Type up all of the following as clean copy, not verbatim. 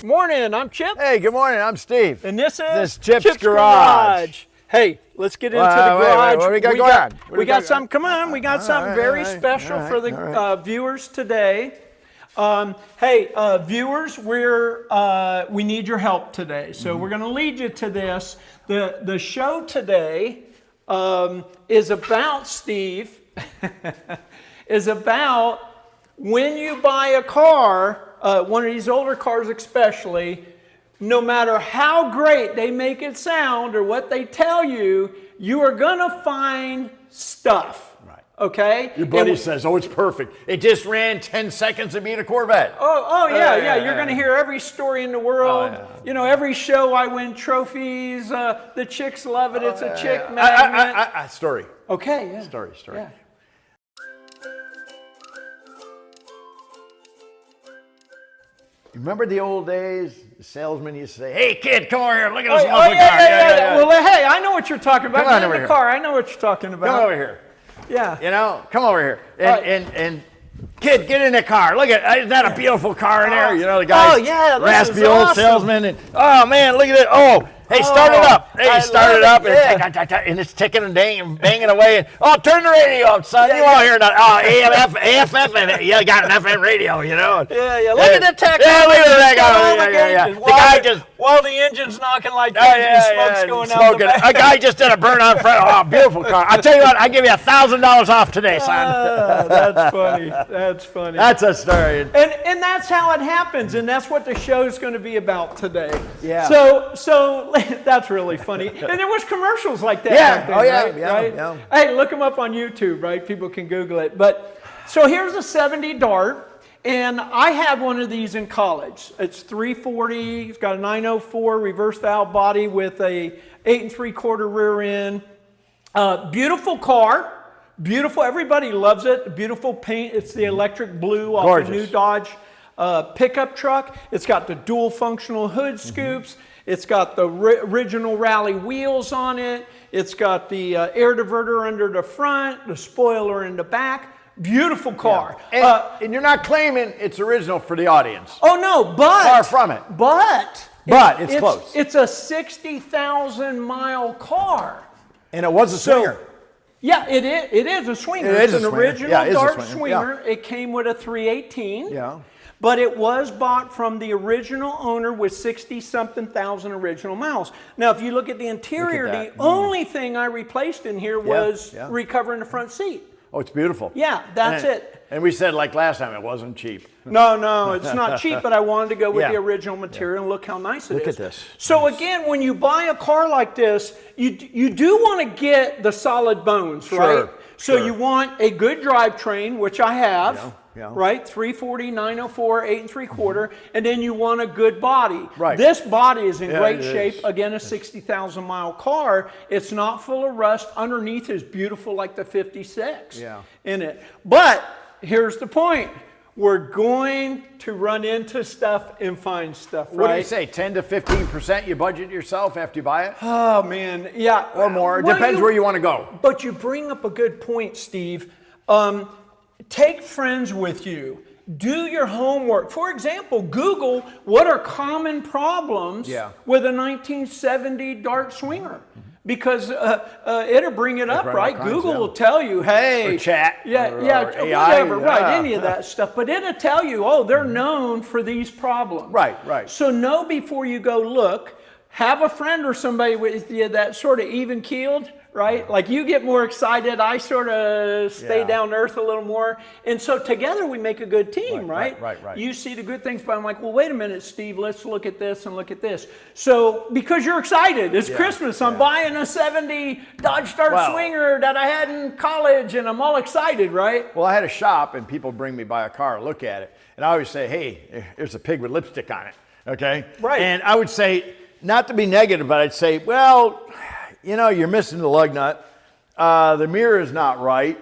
Morning, I'm Chip. Hey, good morning, I'm Steve. And this is Chip's Garage. Hey, let's get into the garage. What do we got going on? We got something, come on, we got something very special for the viewers today. Viewers, we need your help today. So we're going to lead you to this. The show today is about, Steve, is about when you buy a car, one of these older cars especially, no matter how great they make it sound or what they tell you, you are going to find stuff. Right. Okay? Your buddy says, oh, it's perfect. It just ran 10 seconds to beat a Corvette. Yeah. You're going to hear every story in the world. Oh, yeah. You know, every show I win trophies. The chicks love it. It's a chick magnet. Story. Okay, yeah. Story. Yeah. Remember the old days? The salesman used to say, hey, kid, come over here. Look at this muscle car. Yeah. Well, hey, I know what you're talking about. Come on Get over in the here. car. I know what you're talking about. Come over here. Yeah. You know, come over here. And kid, get in the car. Look at, isn't that a beautiful car in there? You know, the guy, raspy old salesman. And, oh, man, look at it. Oh, hey, start it up. Hey, start it up. And it's ticking and banging away. And, turn the radio up, son. You won't hear that. Oh, AM, AFF, and you got an FM radio, you know. Yeah. Look at the tech. Yeah, look at that guy. The guy just... While the engine's knocking like crazy, smoke's going out the back. A guy just did a burn on front. Oh, beautiful car. I'll tell you what, I'll give you $1,000 off today, son. That's funny. That's funny. That's a story. And that's how it happens, and that's what the show's going to be about today. Yeah. So that's really funny. And there was commercials like that back then, right? Hey, look them up on YouTube, right? People can Google it. But so here's a 70 Dart. And I had one of these in college. It's 340, it's got a 904 reverse valve body with a 8 3/4 rear end. Beautiful car, beautiful, everybody loves it. Beautiful paint, it's the electric blue off the new Dodge pickup truck. It's got the dual functional hood scoops. It's got the original rally wheels on it. It's got the air diverter under the front, the spoiler in the back. Beautiful car. Yeah. And you're not claiming it's original for the audience. Oh, no, but... Far from it. But it's close. It's a 60,000 mile car. And it was a swinger. Yeah, it is a swinger. It's an original Dart swinger. Yeah. It came with a 318. Yeah. But it was bought from the original owner with 60-something thousand original miles. Now, if you look at the interior, the only thing I replaced in here was recovering the front seat. Oh, it's beautiful. Yeah, that's it. And we said, like last time, it wasn't cheap. No, it's not cheap, but I wanted to go with the original material, and look how nice it is. Look at this. So again, when you buy a car like this, you do want to get the solid bones, right? So you want a good drivetrain, which I have. Right, 340, 904, 8 3/4, and then you want a good body. Right. This body is in great shape. Again, a 60,000 mile car. It's not full of rust. Underneath is beautiful, like the 56 in it. But here's the point. We're going to run into stuff and find stuff, right? What do you say, 10 to 15% you budget yourself after you buy it? Oh, man, yeah. Or more. It depends where you want to go. But you bring up a good point, Steve. Take friends with you. Do your homework. For example, Google what are common problems with a 1970 Dart Swinger. Because it'll bring it up, right? Google will tell you, hey. Or chat. Or AI, whatever, right, any of that stuff. But it'll tell you, oh, they're known for these problems. Right. So know before you go look. Have a friend or somebody with you that's sort of even-keeled, right? Like you get more excited, I sort of stay down to earth a little more. And so together we make a good team, right? Right. You see the good things, but I'm like, well, wait a minute, Steve, let's look at this and look at this. So because you're excited, it's Christmas, I'm buying a 70 Dodge Dart Swinger that I had in college and I'm all excited, right? Well, I had a shop and people bring me by a car, look at it. And I always say, hey, there's a pig with lipstick on it, okay? Right. And I would say, not to be negative, but I'd say, well, you know, you're missing the lug nut. The mirror is not right.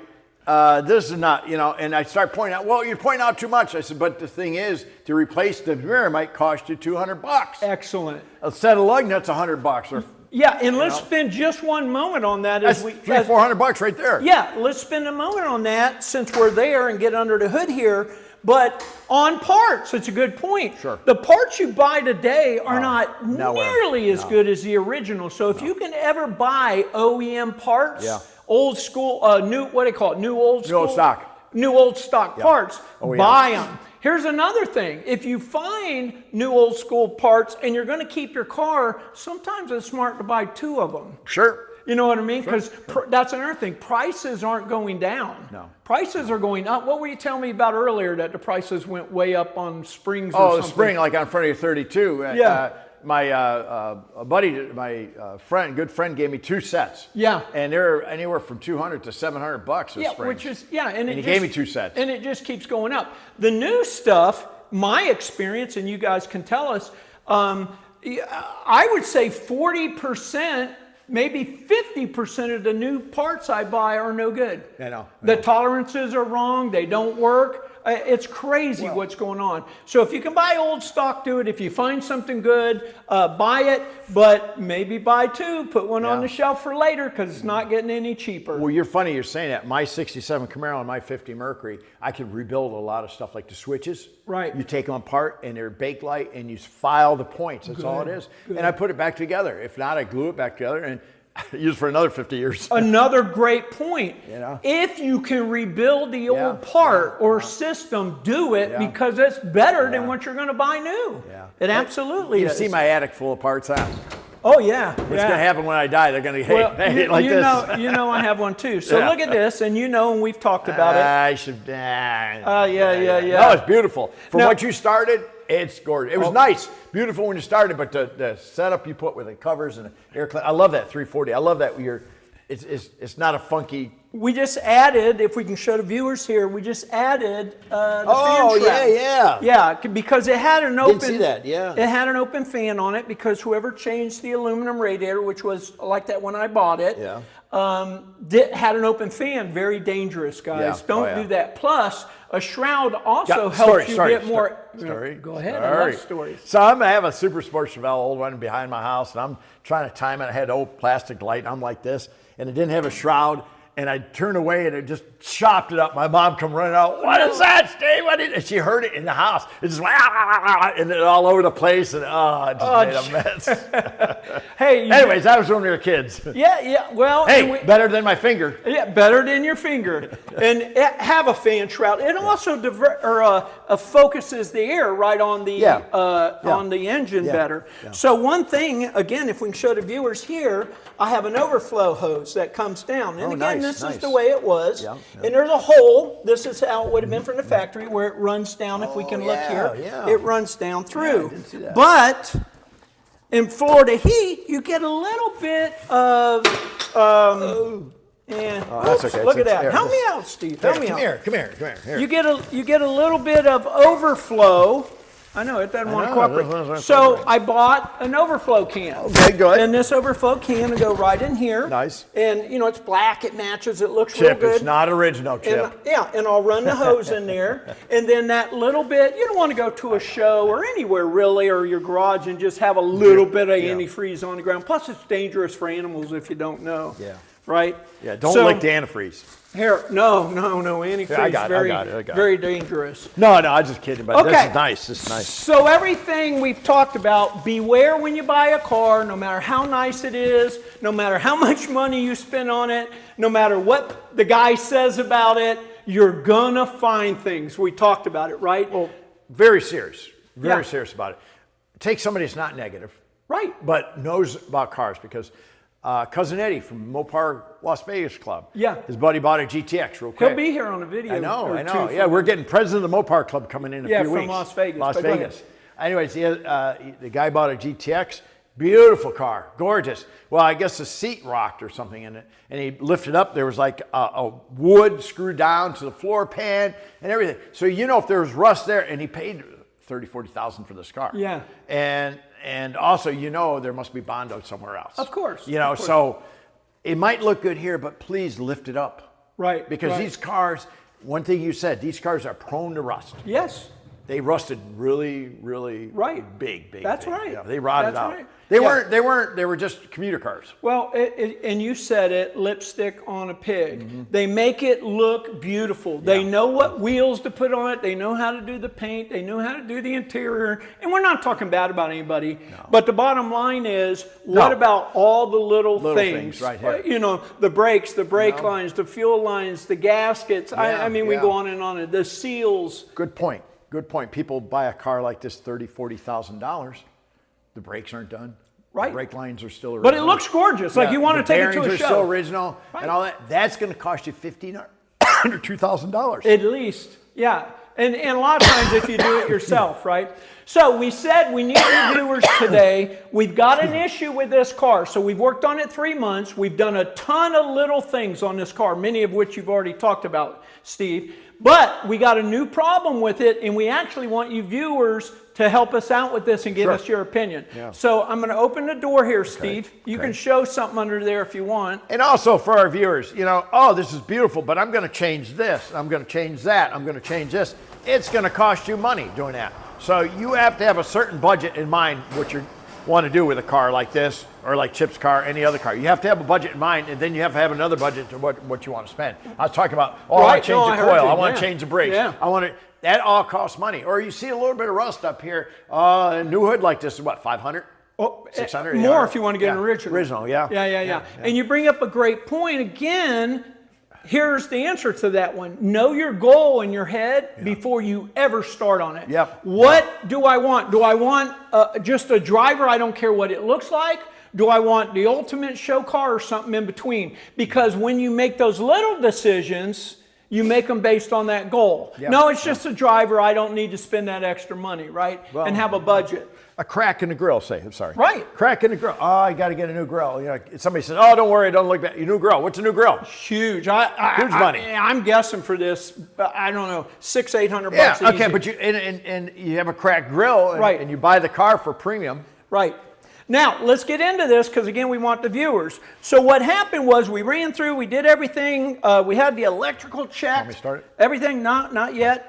This is not, you know, and I start pointing out, well, you're pointing out too much. I said, but the thing is, to replace the mirror might cost you $200. Excellent. A set of lug nuts, $100. Or, and let's spend just one moment on that. That's $300-400 right there. Yeah, let's spend a moment on that since we're there and get under the hood here. But on parts, it's a good point. Sure. The parts you buy today are not nearly as good as the original. So if you can ever buy OEM parts, old school, new, what do they call it? New old school? New old stock. New old stock parts, OEM. buy them. Here's another thing. If you find new old school parts and you're going to keep your car, sometimes it's smart to buy 2 of them. Sure. You know what I mean? Because that's another thing. Prices aren't going down. No. Prices are going up. What were you telling me about earlier that the prices went way up on springs or something? Oh, the spring, like on front of your 32. Yeah. My buddy, my good friend gave me 2 sets. Yeah. And they're anywhere from $200 to $700 Yeah, springs. which is, and he gave me 2 sets. And it just keeps going up. The new stuff, my experience, and you guys can tell us, I would say 40%, maybe 50% of the new parts I buy are no good. I know. The tolerances are wrong. They don't work. It's crazy what's going on. So if you can buy old stock, do it. If you find something good, buy it. But maybe buy 2. Put one on the shelf for later because it's not getting any cheaper. Well, you're funny you're saying that. My 67 Camaro and my 50 Mercury, I could rebuild a lot of stuff like the switches. Right. You take them apart and they're bakelite and you file the points. That's all it is. Good. And I put it back together. If not, I glue it back together and use for another 50 years. Another great point. You know? If you can rebuild the old part or system, do it because it's better than what you're going to buy new. Yeah. It absolutely You is. see my attic full of parts, huh? Oh, yeah. What's going to happen when I die? They're going to hate like you this. You know I have one too. So look at this, and and we've talked about it. I should. Yeah. No, it's beautiful. From what you started, it's gorgeous. It was nice, beautiful when you started, but the setup you put with the covers and the air cleaner, I love that 340. I love that it's not a funky. We just added, if we can show the viewers here, we just added the fan trap. Yeah, because it had an open. Didn't see that. Yeah. It had an open fan on it because whoever changed the aluminum radiator, which was like that when I bought it, had an open fan. Very dangerous, guys. Don't do that. Plus, a shroud also helps you get more. Go ahead. I love stories. So I'm gonna have a Super Sport Chevelle, old one behind my house, and I'm trying to time it. I had an old plastic light, and I'm like this, and it didn't have a shroud. And I turned away and it just chopped it up. My mom come running out. What is that, Steve? And she heard it in the house. It just went, and it all over the place. And it just made a mess. Hey. Anyways, that was when we were kids. Yeah. Well. Hey, better than my finger. Yeah, better than your finger. And have a fan shroud. It also focuses the air right on the engine better. Yeah. So one thing, again, if we can show the viewers here, I have an overflow hose that comes down. And again, this is the way it was. Yeah. And there's a hole. This is how it would have been from the factory where it runs down. If we can look here, it runs down through. Yeah, I didn't see that. But in Florida heat, you get a little bit of... that's okay. Look at that. Help me out, Steve. Help me out. Come here. You get a little bit of overflow. I know, it doesn't want to cooperate. So I bought an overflow can. Okay, good. And this overflow can will go right in here. Nice. And, it's black. It matches. It looks real good. It's not original, Chip. And I'll run the hose in there. And then that little bit, you don't want to go to a show or anywhere really, or your garage and just have a little bit of antifreeze on the ground. Plus, it's dangerous for animals if you don't know. Yeah. Right? Yeah, don't lick the antifreeze. Here, no, antifreeze. Yeah, I got it. Very dangerous. No, I'm just kidding, but this is nice. So everything we've talked about, beware when you buy a car, no matter how nice it is, no matter how much money you spend on it, no matter what the guy says about it, you're gonna find things. We talked about it, right? Well, very serious serious about it. Take somebody that's not negative, right, but knows about cars, because Cousin Eddie from Mopar Las Vegas Club. Yeah. His buddy bought a GTX real quick. He'll be here on a video. I know. Yeah, we're getting president of the Mopar Club coming in a few weeks. Yeah, from Las Vegas. Las Vegas. Anyways, the guy bought a GTX. Beautiful car. Gorgeous. Well, I guess the seat rocked or something in it. And he lifted up. There was like a wood screwed down to the floor pan and everything. So if there was rust there, and he paid $30,000, $40,000 for this car. Yeah. And also, there must be Bondo somewhere else. Of course. So it might look good here, but please lift it up. Right. Because these cars, one thing you said, these cars are prone to rust. Yes. they rusted really, really big. That's right. Yeah, they rotted out. Right. They were just commuter cars. Well, and you said it, lipstick on a pig. They make it look beautiful. They know what wheels to put on it. They know how to do the paint. They know how to do the interior. And we're not talking bad about anybody. No. But the bottom line is, what about all the little things right here? You know, the brakes, the brake lines, the fuel lines, the gaskets. I mean, we go on and on. The seals. Good point. Good point. People buy a car like this, $30,000, $40,000. The brakes aren't done. Right. The brake lines are still original. But it looks gorgeous. Like you want to take it to a show. The bearings are still original and all that. That's going to cost you $1,500 or $2,000. At least. Yeah. And a lot of times if you do it yourself, right? So we said we need reviewers today. We've got an issue with this car. So we've worked on it 3 months. We've done a ton of little things on this car, many of which you've already talked about, Steve. But we got a new problem with it, and we actually want you viewers to help us out with this and give us your opinion. Yeah. So I'm going to open the door here, Steve. You can show something under there if you want. And also for our viewers, you know, oh, this is beautiful, but I'm going to change this. I'm going to change that. I'm going to change this. It's going to cost you money doing that. So you have to have a certain budget in mind what you want to do with a car like this or like Chip's car, any other car. You have to have a budget in mind, and then you have to have another budget to what you want to spend. I was talking about, I want to change the coil. I want to change the brakes. I want to. That all costs money. Or you see a little bit of rust up here. A new hood like this is what, 500? Oh, 600? More if you want to get an original. Original, Yeah. And you bring up a great point. Again, here's the answer to that one. Know your goal in your head before you ever start on it. What do I want? Do I want just a driver? I don't care what it looks like. Do I want the ultimate show car or something in between? Because when you make those little decisions, you make them based on that goal. No, it's just a driver. I don't need to spend that extra money, right? Well, and have a budget. A crack in the grill, say. I'm sorry. Right. Crack in the grill. Oh, I got to get a new grill. You know, somebody says, oh, don't worry, don't look bad. Your new grill. What's a new grill? Huge. Huge money. I'm guessing for this, I don't know, $600-800 bucks. Yeah. Okay, but you and you have a cracked grill, and you buy the car for premium. Right. Now, let's get into this because, again, we want the viewers. So what happened was we ran through, we did everything. We had the electrical check. Want me to start it? Everything, not yet.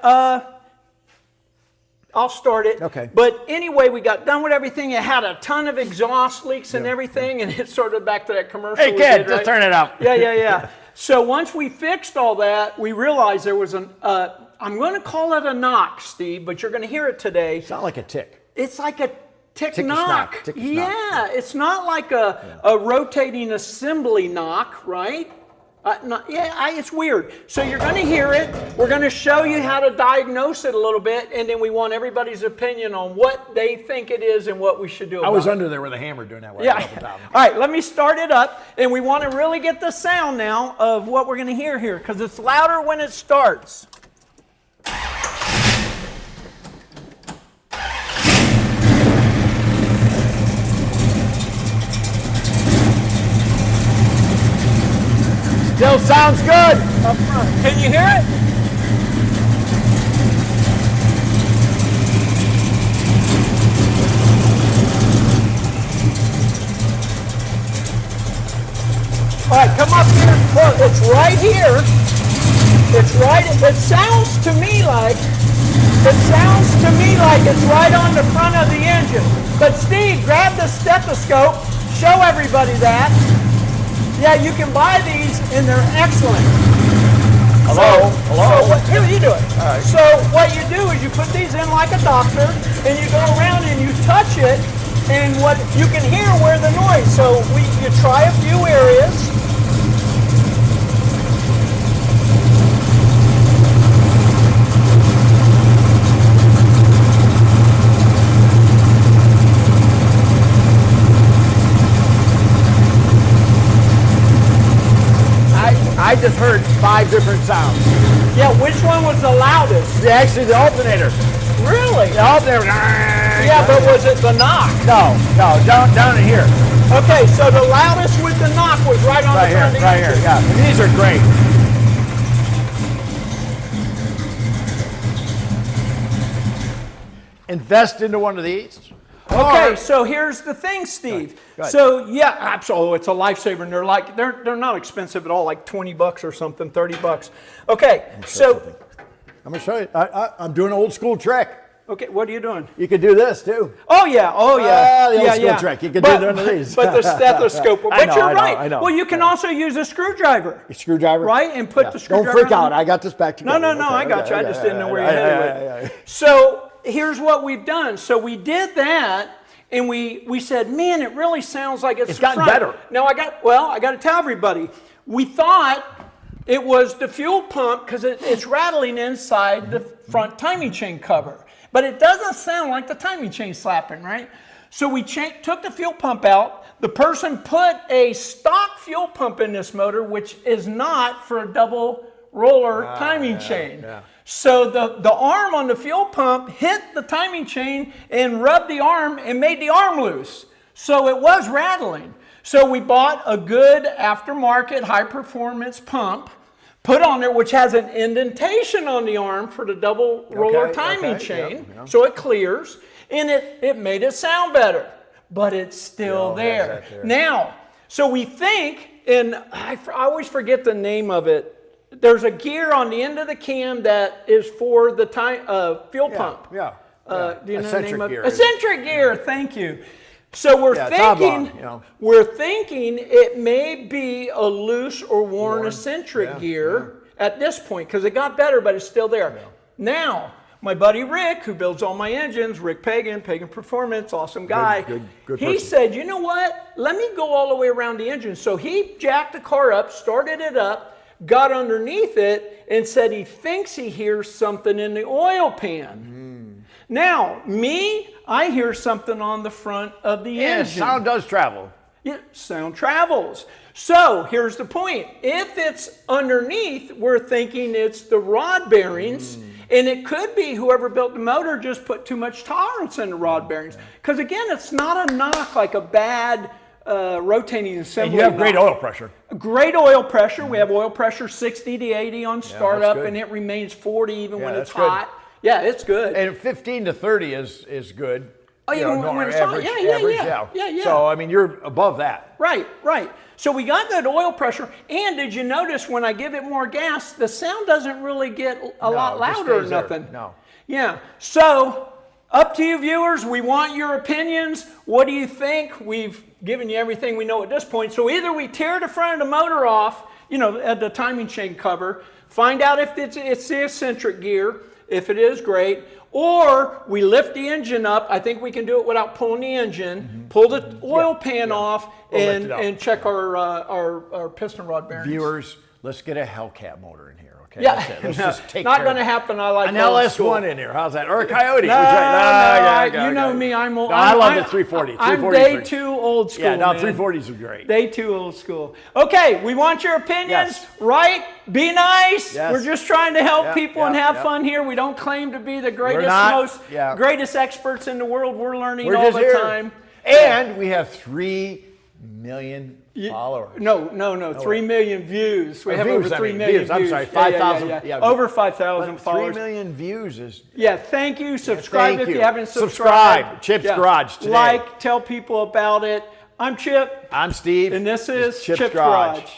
I'll start it. Okay. But anyway, we got done with everything. It had a ton of exhaust leaks and everything, and it's sort of back to that commercial. Hey, kid, just turn it up. Yeah. So once we fixed all that, we realized there was I'm going to call it a knock, Steve, but you're going to hear it today. It's not like a tick. It's like a tick knock. Yeah, it's not like a rotating assembly knock, right? It's weird. So you're going to hear it. We're going to show you how to diagnose it a little bit, and then we want everybody's opinion on what they think it is and what we should do about it. I was under there with a hammer doing that. All right, let me start it up, and we want to really get the sound now of what we're going to hear here, because it's louder when it starts. Still sounds good. Up front. Can you hear it? All right, come up here. Look, it's right here. It's right. It sounds to me like it's right on the front of the engine. But Steve, grab the stethoscope. Show everybody that. Yeah, you can buy these, and they're excellent. Hello? Here, you do it. All right. So what you do is you put these in like a doctor, and you go around and you touch it, and what you can hear where the noise. So you try a few areas. I just heard 5 different sounds. Yeah, which one was the loudest? Yeah, actually the alternator. Really? The alternator. Yeah, but was it the knock? No, down in here. Okay, so the loudest with the knock was right on the front of the Right here, yeah. And these are great. Invest into one of these. Okay, so here's the thing, Steve. Go ahead. So yeah, absolutely, it's a lifesaver. And they're not expensive at all, like $20 or something, $30. Okay, so I'm gonna show you. I'm doing an old school trick. Okay, what are you doing? You could do this too. Oh yeah, the old school trick. You could do one of these. But the stethoscope. But you're right. I know. Well, you can also use a screwdriver. A screwdriver? Right, and put the screwdriver. Don't freak out. I got this back together. No, I got you. I just didn't know where you're headed with. So here's what we've done. So we did that. And we said, man, it really sounds like it's gotten better. Now I got to tell everybody, we thought it was the fuel pump because it's rattling inside the front timing chain cover. But it doesn't sound like the timing chain slapping, right? So we took the fuel pump out. The person put a stock fuel pump in this motor, which is not for a double roller timing chain. Yeah. So the arm on the fuel pump hit the timing chain and rubbed the arm and made the arm loose. So it was rattling. So we bought a good aftermarket high performance pump, put on there, which has an indentation on the arm for the double roller timing chain. Yep. So it clears, and it made it sound better, but it's still there. Now, so we think, and I always forget the name of it, there's a gear on the end of the cam that is for the fuel pump. Yeah. Do you know the name of it? Gear. Eccentric gear. Thank you. So we're thinking it may be a loose or worn eccentric gear at this point because it got better, but it's still there. Yeah. Now, my buddy Rick, who builds all my engines, Rick Pagan Performance, awesome guy. Good he said, you know what? Let me go all the way around the engine. So he jacked the car up, started it up, got underneath it, and said he thinks he hears something in the oil pan. Now, I hear something on the front of the engine. Sound does travel. Yeah, sound travels. So here's the point. If it's underneath, we're thinking it's the rod bearings, and it could be whoever built the motor just put too much tolerance in the rod bearings. Because again, it's not a knock like a bad rotating assembly. And you have great oil pressure. Great oil pressure. We have oil pressure 60 to 80 on startup, and it remains 40 even when it's hot. Yeah, it's good. And 15 to 30 is good. Oh, when it's hot. Yeah. So, I mean, you're above that. Right. So we got that oil pressure. And did you notice when I give it more gas, the sound doesn't really get a lot louder or nothing? No. Yeah. So, up to you viewers. We want your opinions. What do you think? We've given you everything we know at this point. So either we tear the front of the motor off, at the timing chain cover, find out if it's the eccentric gear. If it is, great. Or we lift the engine up. I think we can do it without pulling the engine. Pull the oil pan off and check our piston rod bearings. Viewers, let's get a Hellcat motor in here. Okay, yeah, let's just take not going to happen. I like an LS1 in here. How's that? Or a Coyote? You know me. I love the 340. I'm day two old school. Yeah, 340s are great. Day two old school. Okay, we want your opinions. Right? Be nice. Yes. We're just trying to help people and have fun here. We don't claim to be the greatest, greatest experts in the world. We're learning all the time. And we have 3 million followers. No. 3 million views. We have over 3 million views. I'm sorry, 5,000. Yeah. Over 5,000 followers. 3 million views is... Yeah, thank you. Subscribe if you haven't subscribed. Subscribe. Chip's Garage today. Like, tell people about it. I'm Chip. I'm Steve. And this is Chip's Garage.